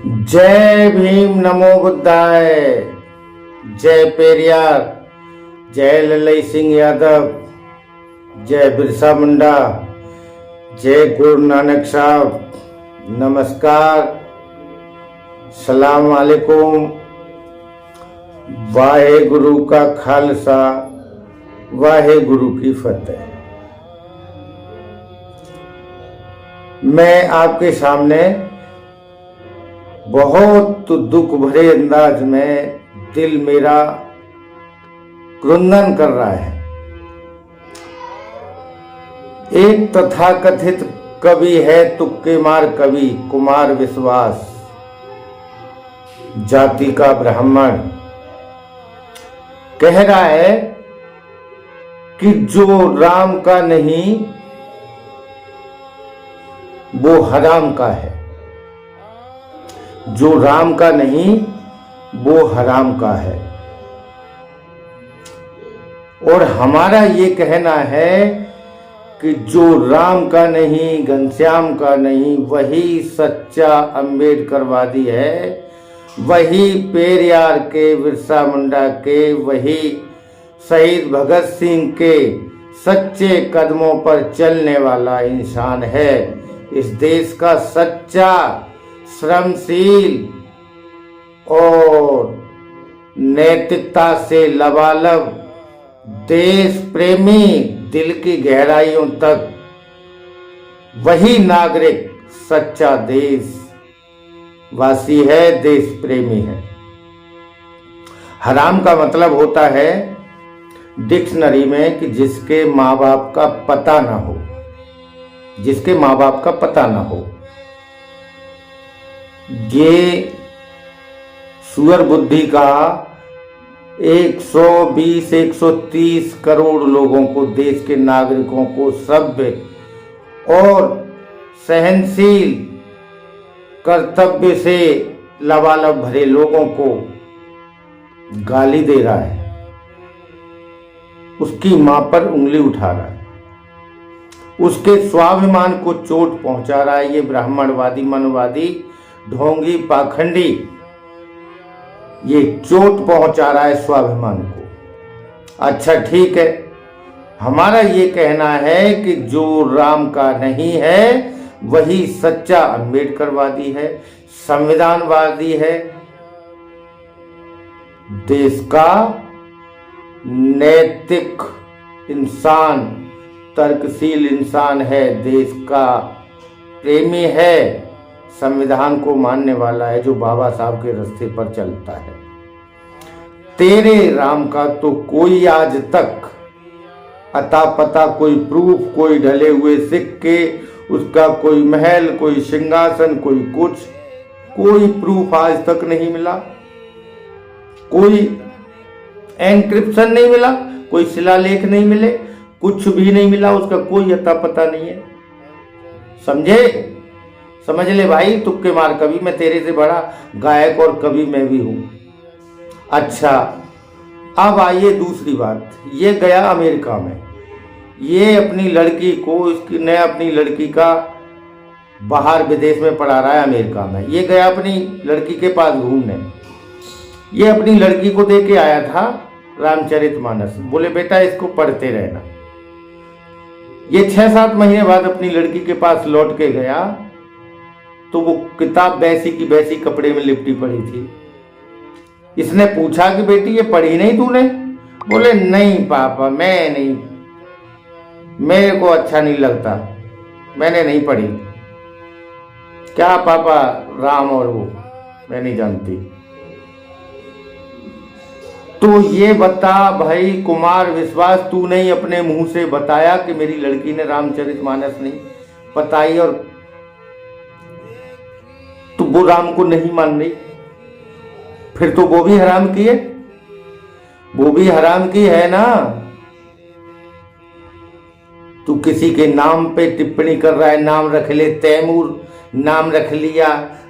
जय भीम, नमो बुद्धाय। जय पेरियार, जय ललई सिंह यादव, जय बिरसा मुंडा, जय गुरु नानक साहब। नमस्कार, सलाम अलैकुम। वाहे गुरु का खालसा, वाहे गुरु की फतेह। मैं आपके सामने बहुत दुख भरे अंदाज में दिल मेरा क्रंदन कर रहा है। एक तथाकथित कवि है, तुक्के मार कवि कुमार विश्वास, जाति का ब्राह्मण, कह रहा है कि जो राम का नहीं वो हराम का है, जो राम का नहीं वो हराम का है। और हमारा ये कहना है कि जो राम का नहीं, घनश्याम का नहीं, वही सच्चा अम्बेडकरवादी है, वही पेरियार के, बिरसा मुंडा के, वही शहीद भगत सिंह के सच्चे कदमों पर चलने वाला इंसान है। इस देश का सच्चा, श्रमशील और नैतिकता से लबालब, देश प्रेमी, दिल की गहराइयों तक वही नागरिक सच्चा देश वासी है, देश प्रेमी है। हराम का मतलब होता है डिक्शनरी में कि जिसके माँ बाप का पता ना हो, जिसके माँ बाप का पता ना हो। ये सुअर बुद्धि का 120-130 करोड़ लोगों को, देश के नागरिकों को, सभ्य और सहनशील, कर्तव्य से लबालब भरे लोगों को गाली दे रहा है, उसकी मां पर उंगली उठा रहा है, उसके स्वाभिमान को चोट पहुंचा रहा है। ये ब्राह्मणवादी, मनवादी, ढोंगी, पाखंडी ये चोट पहुंचा रहा है स्वाभिमान को। अच्छा ठीक है, हमारा ये कहना है कि जो राम का नहीं है वही सच्चा अम्बेडकरवादी है, संविधानवादी है, देश का नैतिक इंसान, तर्कशील इंसान है, देश का प्रेमी है, संविधान को मानने वाला है, जो बाबा साहब के रास्ते पर चलता है। तेरे राम का तो कोई आज तक अता पता, कोई प्रूफ, कोई ढले हुए सिक्के, उसका कोई महल, कोई सिंहासन, कोई कुछ, कोई प्रूफ आज तक नहीं मिला, कोई एनक्रिप्शन नहीं मिला, कोई शिलालेख नहीं मिले, कुछ भी नहीं मिला, उसका कोई अता पता नहीं है। समझे? समझ ले भाई, तुक्के मार कवि, मैं तेरे से बड़ा गायक और कवि मैं भी हूं। अच्छा, अब आइए दूसरी बात। ये गया अमेरिका में, ये अपनी लड़की को, इसने अपनी लड़की का बाहर विदेश में पढ़ा रहा है, अमेरिका में। ये गया अपनी लड़की के पास घूमने। ये अपनी लड़की को दे के आया था रामचरितमानस, बोले बेटा इसको पढ़ते रहना। ये 6-7 महीने बाद अपनी लड़की के पास लौट के गया तो वो किताब वैसी की वैसी कपड़े में लिपटी पड़ी थी। इसने पूछा कि बेटी ये पढ़ी नहीं तूने? बोले नहीं पापा, मैं नहीं, मेरे को अच्छा नहीं लगता, मैंने नहीं पढ़ी। क्या पापा, राम और वो मैं नहीं जानती। तो ये बता भाई कुमार विश्वास, तू नहीं अपने मुंह से बताया कि मेरी लड़की ने रामचरितमानस नहीं बताई, और तो वो राम को नहीं मान रही, फिर तो वो भी हराम की है, वो भी हराम की है ना। तू किसी के नाम पे टिप्पणी कर रहा है, नाम रख ले तैमूर, नाम रख लिया,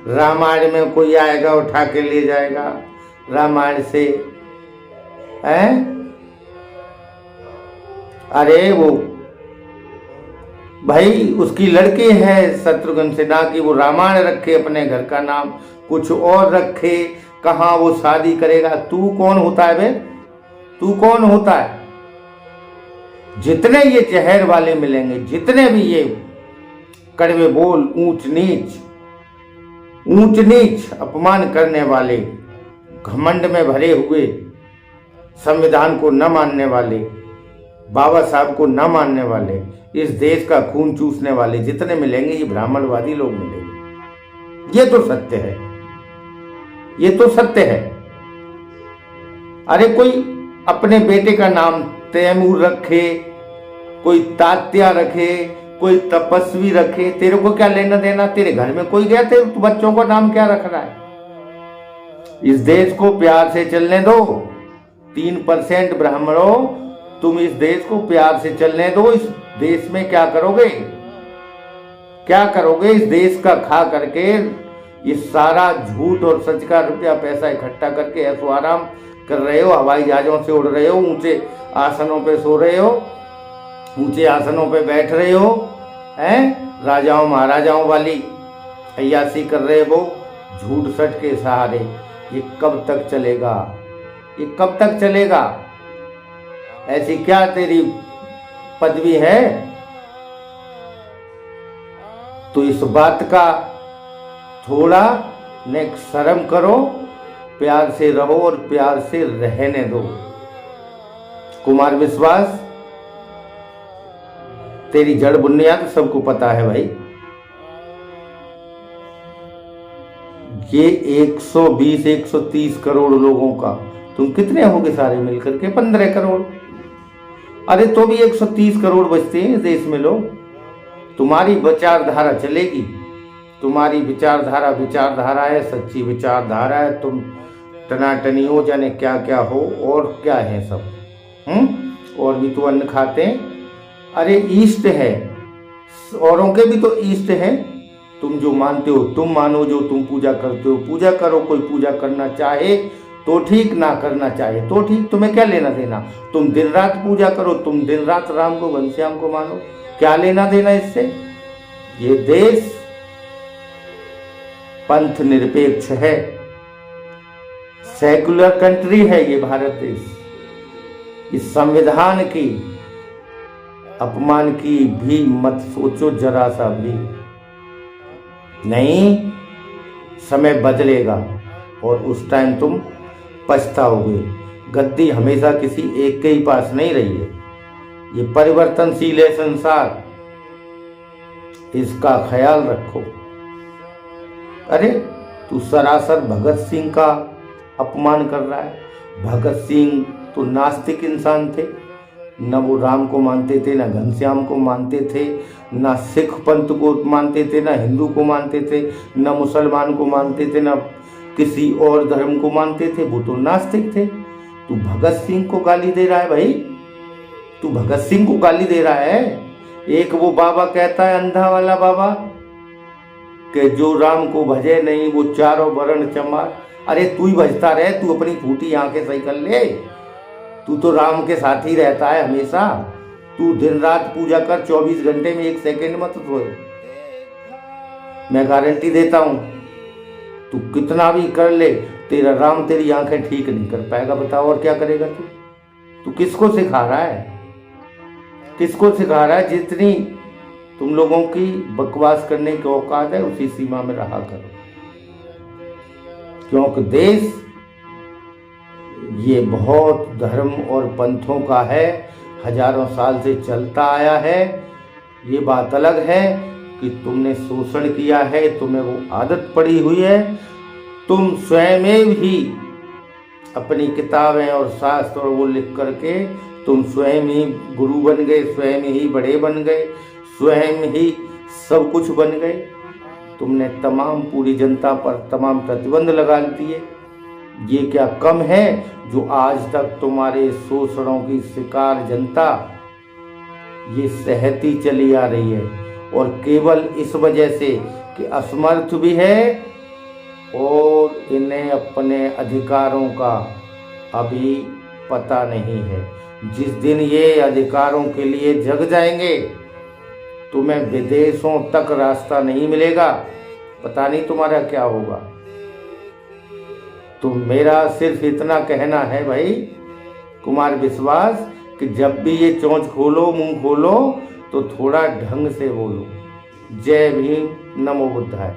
रामायण में कोई आएगा उठा के ले जाएगा रामायण से, हैं? अरे वो भाई उसकी लड़की है शत्रुघ्न सिन्हा की, वो रामायण रखे अपने घर का नाम, कुछ और रखे, कहाँ वो शादी करेगा? तू कौन होता है बे? तू कौन होता है? जितने ये जहर वाले मिलेंगे, जितने भी ये कड़वे बोल, ऊंच नीच अपमान करने वाले, घमंड में भरे हुए, संविधान को न मानने वाले, बाबा साहब को न मानने वाले, इस देश का खून चूसने वाले जितने मिलेंगे, ये ब्राह्मणवादी लोग मिलेंगे। ये तो सत्य है, ये तो सत्य है। अरे कोई अपने बेटे का नाम तैमूर रखे, कोई तात्या रखे, कोई तपस्वी रखे, तेरे को क्या लेना देना? तेरे घर में कोई गया थे, तो बच्चों का नाम क्या रख रहा है? इस देश को प्यार से चलने दो। 3% ब्राह्मणों, तुम इस देश को प्यार से चलने दो। इस देश में क्या करोगे? क्या करोगे? इस देश का खा करके ये सारा झूठ और सच का रुपया पैसा इकट्ठा करके ऐसो आराम कर रहे हो, हवाई जहाजों से उड़ रहे हो, ऊंचे आसनों पे सो रहे हो, ऊंचे आसनों पे बैठ रहे हो, हैं? राजाओं महाराजाओं वाली अय्यासी कर रहे हो झूठ सच के सहारे। ये कब तक चलेगा? ये कब तक चलेगा? ऐसी क्या तेरी पदवी है? तो इस बात का थोड़ा नेक शर्म करो, प्यार से रहो और प्यार से रहने दो। कुमार विश्वास, तेरी जड़ बुनियाद सबको पता है भाई। ये 120-130 करोड़ लोगों का, तुम कितने होगे सारे मिलकर के? 15 करोड़। अरे तो भी 130 करोड़ बचते हैं इस देश में लोग। तुम्हारी विचारधारा चलेगी, तुम्हारी विचारधारा है, सच्ची विचारधारा है। तुम टनाटनी हो, जाने क्या क्या हो और क्या है सब। और भी तो अन्न खाते हैं। अरे ईस्ट है, औरों के भी तो ईस्ट है। तुम जो मानते हो तुम मानो, जो तुम पूजा करते हो पूजा करो। कोई पूजा करना चाहे तो ठीक, ना करना चाहे तो ठीक, तुम्हें क्या लेना देना? तुम दिन रात पूजा करो, तुम दिन रात राम को घनश्याम को मानो, क्या लेना देना इससे? ये देश पंथ निरपेक्ष है, सेकुलर कंट्री है ये भारत देश। इस संविधान की अपमान की भी मत सोचो जरा सा भी। नहीं, समय बदलेगा और उस टाइम तुम पछताओगे। गद्दी हमेशा किसी एक के ही पास नहीं रही है। ये परिवर्तनशील है संसार, इसका ख्याल रखो। अरे तू सरासर भगत सिंह का अपमान कर रहा है। भगत सिंह तो नास्तिक इंसान थे, न वो राम को मानते थे, न घनश्याम को मानते थे, न सिख पंथ को मानते थे, न हिंदू को मानते थे, न मुसलमान को मानते थे, न किसी और धर्म को मानते थे। वो तो नास्तिक थे। तू भगत सिंह को गाली दे रहा है भाई, तू भगत सिंह को गाली दे रहा है। एक वो बाबा कहता है, अंधा वाला बाबा, कि जो राम को भजे नहीं वो चारों वर्ण चमार। अरे तू ही भजता रहे, तू अपनी फूटी आंखें सही कर ले। तू तो राम के साथ ही रहता है हमेशा। तू दिन रात पूजा कर, 24 घंटे में 1 सेकेंड मत सोए, मैं गारंटी देता हूं। तू कितना भी कर ले, तेरा राम तेरी आंखें ठीक नहीं कर पाएगा। बताओ और क्या करेगा तू? तू किसको सिखा रहा है? किसको सिखा रहा है? जितनी तुम लोगों की बकवास करने की औकात है उसी सीमा में रहा करो, क्योंकि देश ये बहुत धर्म और पंथों का है, हजारों साल से चलता आया है। ये बात अलग है कि तुमने शोषण किया है, तुम्हें वो आदत पड़ी हुई है। तुम स्वयं ही अपनी किताबें और शास्त्र और वो लिख करके तुम स्वयं ही गुरु बन गए, स्वयं ही बड़े बन गए, स्वयं ही सब कुछ बन गए। तुमने तमाम पूरी जनता पर तमाम प्रतिबंध लगा दिए। ये क्या कम है जो आज तक तुम्हारे शोषणों की शिकार जनता ये सहती चली आ रही है, और केवल इस वजह से कि असमर्थ भी है और इन्हें अपने अधिकारों का अभी पता नहीं है। जिस दिन ये अधिकारों के लिए जग जाएंगे तुम्हें विदेशों तक रास्ता नहीं मिलेगा, पता नहीं तुम्हारा क्या होगा। तो मेरा सिर्फ इतना कहना है भाई कुमार विश्वास कि जब भी ये चोंच खोलो, मुंह खोलो, तो थोड़ा ढंग से बोलो। जय भीम, नमो बुद्धाय।